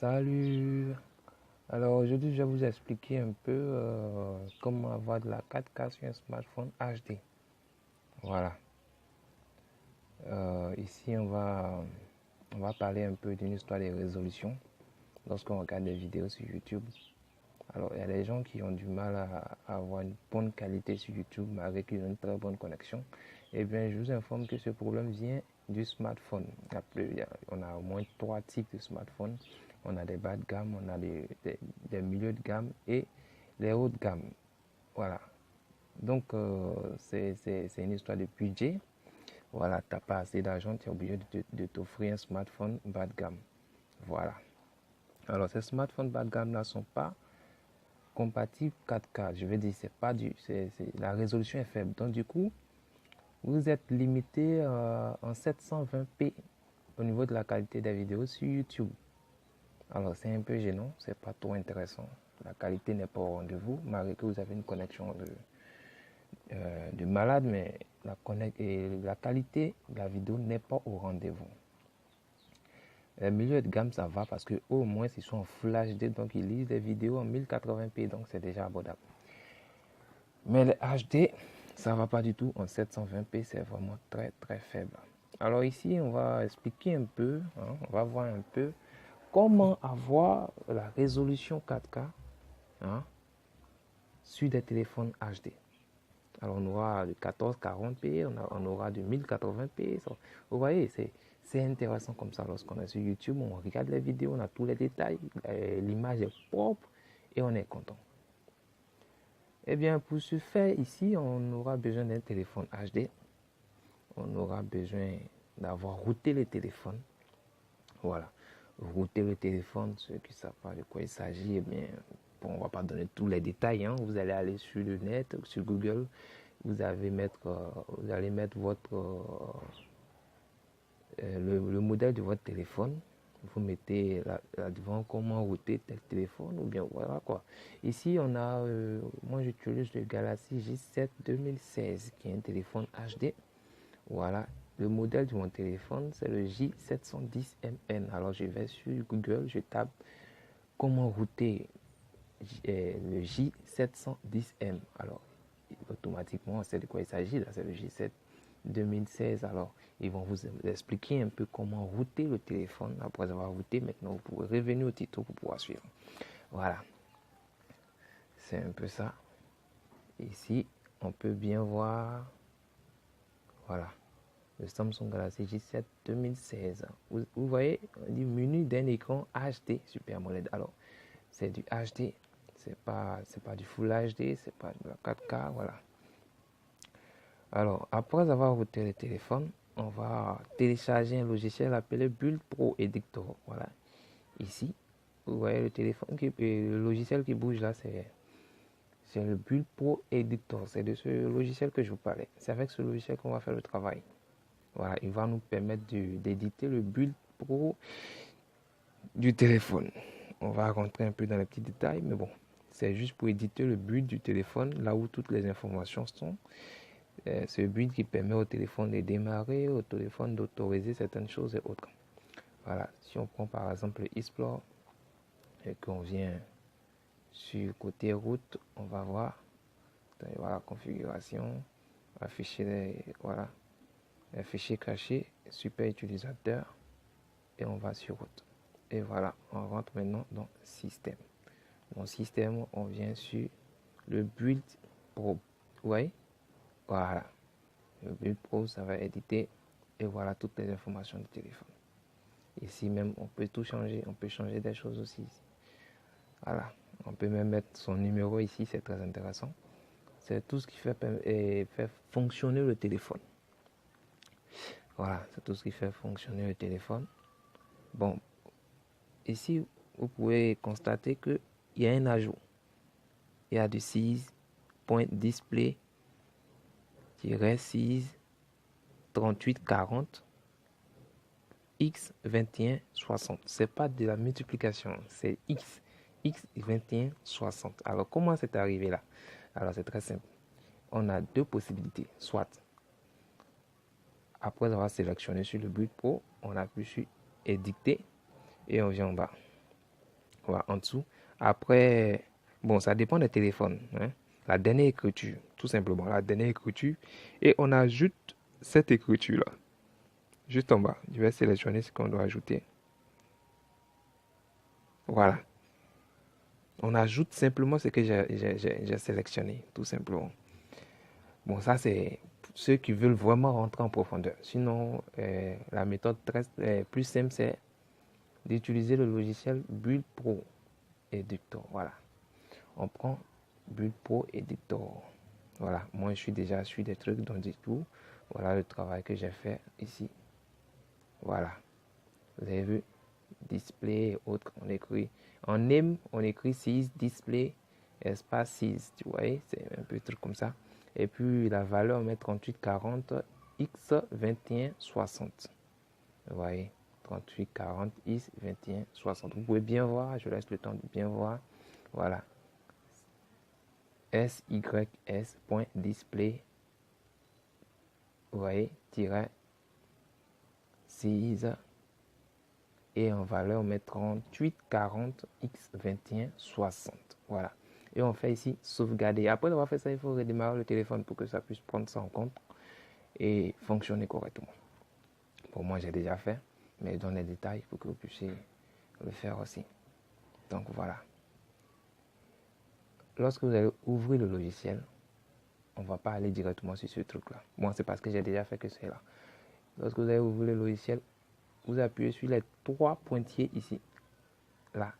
Salut! Alors aujourd'hui, je vais vous expliquer un peu comment avoir de la 4K sur un smartphone HD. Voilà. Ici, on va parler un peu d'une histoire de résolution lorsqu'on regarde des vidéos sur YouTube. Alors, il y a des gens qui ont du mal à avoir une bonne qualité sur YouTube malgré qu'ils ont une très bonne connexion. Eh bien, je vous informe que ce problème vient du smartphone. On a au moins 3 types de smartphones. On a des bas de gamme, on a des milieux de gamme et les hauts de gamme. Voilà. Donc, c'est une histoire de budget. Voilà, tu n'as pas assez d'argent, tu es obligé de t'offrir un smartphone bas de gamme. Voilà. Alors, ces smartphones bas de gamme ne sont pas compatibles 4K. Je veux dire, la résolution est faible. Donc, du coup, vous êtes limité en 720p au niveau de la qualité des vidéos sur YouTube. Alors, c'est un peu gênant, c'est pas trop intéressant. La qualité n'est pas au rendez-vous, malgré que vous avez une connexion de malade, mais la qualité de la vidéo n'est pas au rendez-vous. Les milieux de gamme, ça va parce que au moins ils sont en Full HD, donc ils lisent des vidéos en 1080p, donc c'est déjà abordable. Mais les HD, ça va pas du tout en 720p, c'est vraiment très très faible. Alors ici, on va expliquer un peu, on va voir un peu comment avoir la résolution 4K sur des téléphones HD. Alors on aura de 1440p, on aura de 1080p. Vous voyez, c'est intéressant comme ça lorsqu'on est sur YouTube, on regarde les vidéos, on a tous les détails, l'image est propre et on est content. Eh bien, pour ce faire, ici, on aura besoin d'un téléphone HD. On aura besoin d'avoir routé le téléphone. Voilà. Router le téléphone, ceux qui ne savent pas de quoi il s'agit, eh bien, bon, on ne va pas donner tous les détails. Vous allez aller sur le net, sur Google. Vous allez mettre le modèle de votre téléphone. Vous mettez là-devant comment router tel téléphone ou bien voilà quoi. Ici on a, moi j'utilise le Galaxy J7 2016 qui est un téléphone HD. Voilà, le modèle de mon téléphone c'est le J710MN. Alors je vais sur Google, je tape comment router le J710M. Alors automatiquement on sait de quoi il s'agit là, c'est le J7 2016. Alors, ils vont vous expliquer un peu comment router le téléphone. Après avoir routé, maintenant, vous pouvez revenir au tuto pour pouvoir suivre. Voilà. C'est un peu ça. Ici, on peut bien voir, voilà, le Samsung Galaxy J7 2016. Vous voyez, on dit menu d'un écran HD Super AMOLED. Alors, c'est du HD. C'est pas du Full HD, c'est pas de la 4K, voilà. Alors, après avoir routé le téléphone, on va télécharger un logiciel appelé Build Pro Editor. Voilà. Ici, vous voyez le logiciel qui bouge là, c'est le Build Pro Editor. C'est de ce logiciel que je vous parlais. C'est avec ce logiciel qu'on va faire le travail. Voilà, il va nous permettre d'éditer le Build Pro du téléphone. On va rentrer un peu dans les petits détails, mais bon, c'est juste pour éditer le build du téléphone, là où toutes les informations sont. C'est le but qui permet au téléphone de démarrer, au téléphone d'autoriser certaines choses et autres. Voilà, si on prend par exemple Explore et qu'on vient sur le côté route, on va voir, voilà, configuration, afficher les fichiers cachés, super utilisateur et on va sur route. Et voilà, on rentre maintenant dans système. Dans système, on vient sur le build pro. Vous voyez? Voilà. Le Build Pro, ça va éditer et voilà toutes les informations du téléphone. Ici même, on peut tout changer. On peut changer des choses aussi. Voilà. On peut même mettre son numéro ici, c'est très intéressant. C'est tout ce qui fait fonctionner le téléphone. Voilà, c'est tout ce qui fait fonctionner le téléphone. Bon, ici, vous pouvez constater qu'il y a un ajout. Il y a du 6.display 6 3840 X2160. C'est pas de la multiplication, c'est X2160. Alors comment c'est arrivé là? Alors c'est très simple. On a deux possibilités. Soit après avoir sélectionné sur le Build Pro, on appuie sur éditer et on vient en bas. Voilà, en dessous. Après, bon, ça dépend des téléphones, hein. La dernière écriture, tout simplement, la dernière écriture. Et on ajoute cette écriture-là, juste en bas. Je vais sélectionner ce qu'on doit ajouter. Voilà. On ajoute simplement ce que j'ai sélectionné, tout simplement. Bon, ça, c'est pour ceux qui veulent vraiment rentrer en profondeur. Sinon, la méthode plus simple, c'est d'utiliser le logiciel Build Pro Editor. Voilà. On prend Build Pro Editor. Voilà. Moi, je suis déjà sur des trucs dans du tout. Voilà le travail que j'ai fait ici. Voilà. Vous avez vu, display et autres. On écrit en name, on écrit 6 display espace 6. Tu vois, c'est un peu truc comme ça. Et puis la valeur, on met 3840 x 2160. Vous voyez, 3840 x 2160. Vous pouvez bien voir, je laisse le temps de bien voir. Voilà. sys.display. Vous voyez, tiret 6. Et en valeur, on met 3840 x 2160. Voilà. Et on fait ici sauvegarder. Après avoir fait ça, il faut redémarrer le téléphone pour que ça puisse prendre ça en compte et fonctionner correctement. Pour moi, j'ai déjà fait, mais dans les détails pour que vous puissiez le faire aussi. Donc voilà. Lorsque vous allez ouvrir le logiciel, on ne va pas aller directement sur ce truc-là. Moi, c'est parce que j'ai déjà fait que c'est là. Lorsque vous allez ouvrir le logiciel, vous appuyez sur les 3 pointillés ici. Là.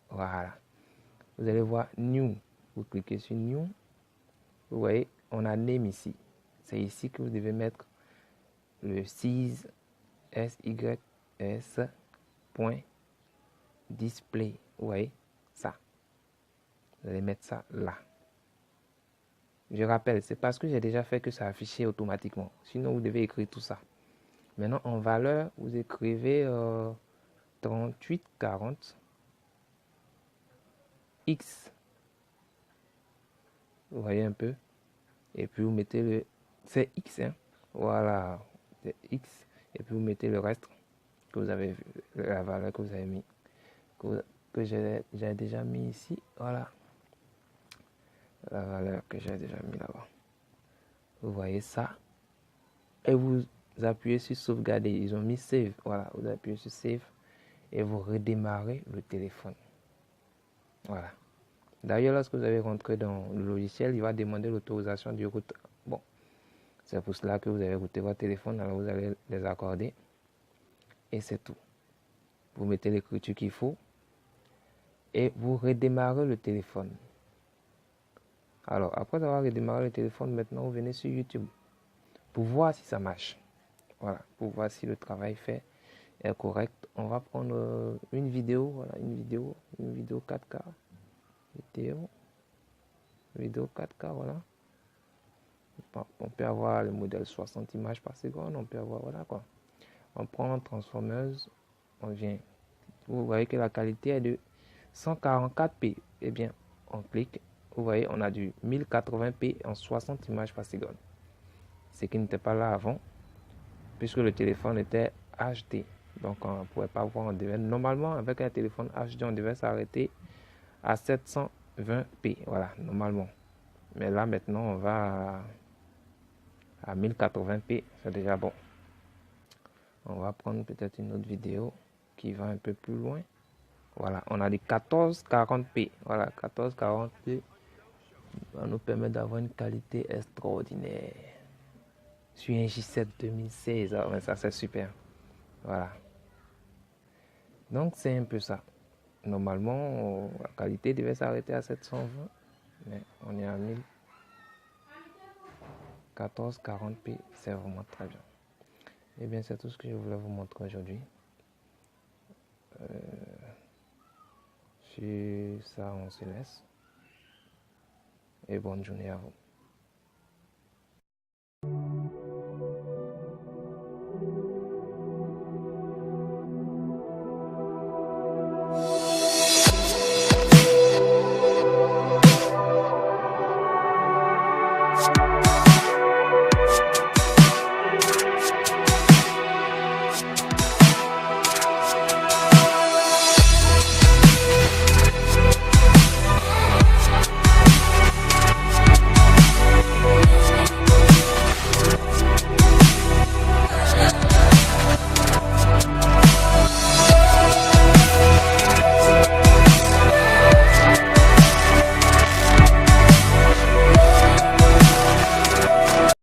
Voilà. Vous allez voir New. Vous cliquez sur New. Vous voyez, on a Name ici. C'est ici que vous devez mettre le sys point display. Vous voyez, ça. Vous allez mettre ça là. Je rappelle, c'est parce que j'ai déjà fait que ça a affiché automatiquement. Sinon, vous devez écrire tout ça. Maintenant, en valeur, vous écrivez 3840 X. Vous voyez un peu. Et puis, vous mettez le... C'est X, hein. Voilà. C'est X. Et puis, vous mettez le reste que vous avez vu. La valeur que vous avez mis. Que j'ai déjà mis ici. Voilà. La valeur que j'ai déjà mis là-bas. Vous voyez ça. Et vous appuyez sur sauvegarder. Ils ont mis save. Voilà. Vous appuyez sur save. Et vous redémarrez le téléphone. Voilà. D'ailleurs, lorsque vous avez rentré dans le logiciel, il va demander l'autorisation du route. Bon, c'est pour cela que vous avez routé votre téléphone, alors vous allez les accorder. Et c'est tout. Vous mettez l'écriture qu'il faut et vous redémarrez le téléphone. Alors, après avoir redémarré le téléphone, maintenant vous venez sur YouTube pour voir si ça marche. Voilà, pour voir si le travail fait est correct. On va prendre une vidéo, voilà, une vidéo 4K. Vidéo 4K, voilà. On peut avoir le modèle 60 images par seconde, on peut avoir, voilà quoi. On prend Transformers, on vient. Vous voyez que la qualité est de 144p. Eh bien, on clique. Vous voyez, on a du 1080p en 60 images par seconde. Ce qui n'était pas là avant, puisque le téléphone était HD. Donc, on ne pouvait pas voir. Normalement, avec un téléphone HD, on devait s'arrêter à 720p. Voilà, normalement. Mais là, maintenant, on va à 1080p. C'est déjà bon. On va prendre peut-être une autre vidéo qui va un peu plus loin. Voilà, on a des 1440p. Voilà, 1440p va nous permettre d'avoir une qualité extraordinaire. Sur un J7 2016, ah ouais, ça c'est super. Voilà. Donc c'est un peu ça. Normalement, la qualité devait s'arrêter à 720, mais on est à 1440p, c'est vraiment très bien. Et bien, c'est tout ce que je voulais vous montrer aujourd'hui. Sur ça, on se laisse. Et bonne journée à vous.